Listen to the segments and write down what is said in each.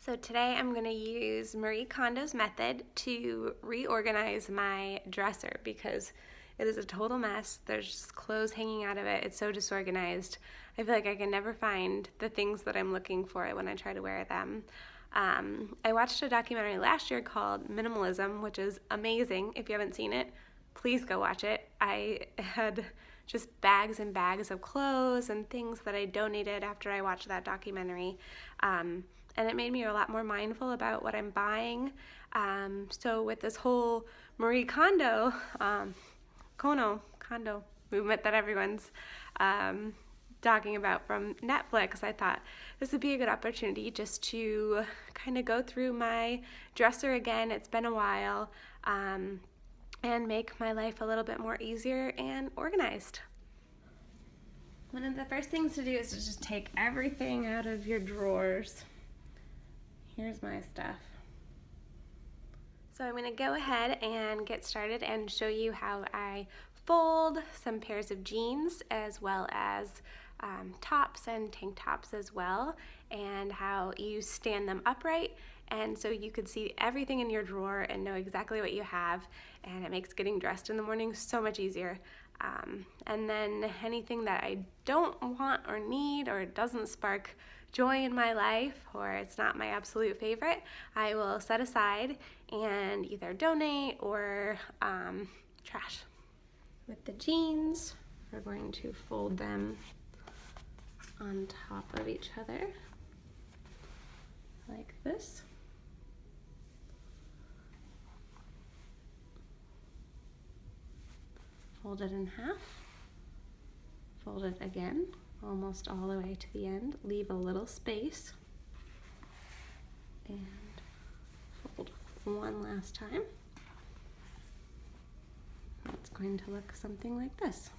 So today I'm going to use Marie Kondo's method to reorganize my dresser because it is a total mess. There's just clothes hanging out of it. It's so disorganized. I feel like I can never find the things that I'm looking for when I try to wear them. I watched a documentary last year called Minimalism, which is amazing. If you haven't seen it, please go watch it. I had just bags and bags of clothes and things that I donated after I watched that documentary. And it made me a lot more mindful about what I'm buying. So with this whole Marie Kondo, Kondo movement that everyone's talking about from Netflix, I thought this would be a good opportunity just to kind of go through my dresser again. It's been a while, and make my life a little bit more easier and organized. One of the first things to do is to just take everything out of your drawers. Here's my stuff. So I'm going to go ahead and get started and show you how I fold some pairs of jeans as well as tops and tank tops as well, and how you stand them upright, and so you could see everything in your drawer and know exactly what you have, and it makes getting dressed in the morning so much easier. And then anything that I don't want or need or doesn't spark joy in my life, or it's not my absolute favorite, I will set aside and either donate or trash. With the jeans, we're going to fold them on top of each other like this. Fold it in half, fold it again, almost all the way to the end, leave a little space, and fold one last time. It's going to look something like this.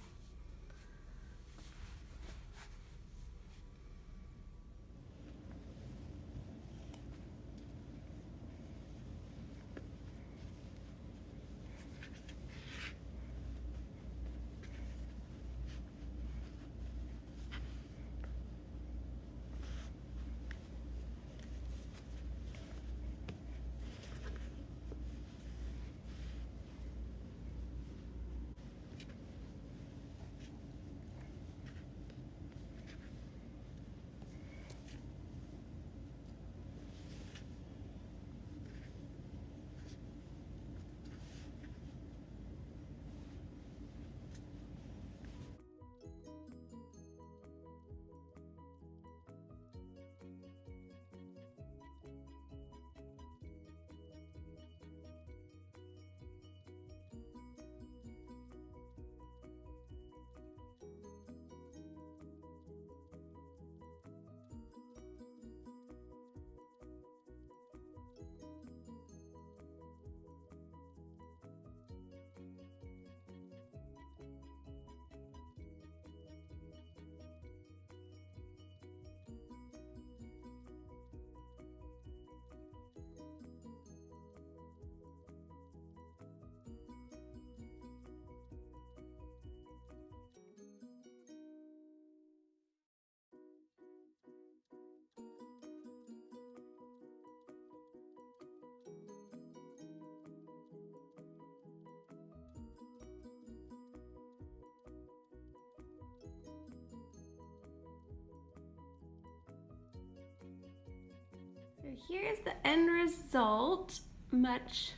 So here's the end result. Much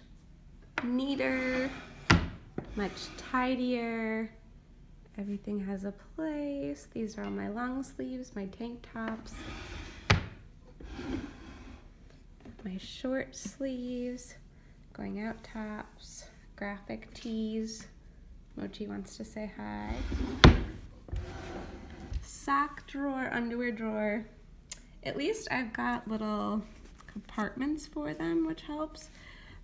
neater, much tidier. Everything has a place. These are all my long sleeves, my tank tops, my short sleeves, going out tops, graphic tees. Mochi wants to say hi. Sock drawer, underwear drawer. At least I've got little compartments for them, which helps,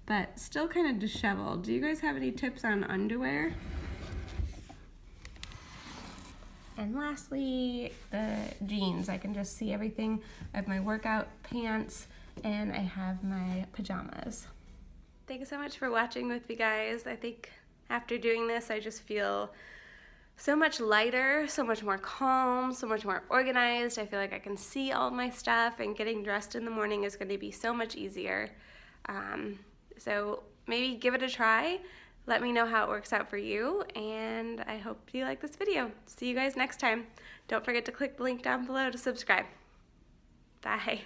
but still kind of disheveled. Do you guys have any tips on underwear? And lastly, the jeans. I can just see everything. I have my workout pants and I have my pajamas. Thanks so much for watching with me, guys. I think after doing this, I just feel so much lighter, so much more calm, so much more organized. I feel like I can see all my stuff, and getting dressed in the morning is going to be so much easier. So maybe give it a try. Let me know how it works out for you, and I hope you like this video. See you guys next time. Don't forget to click the link down below to subscribe. Bye.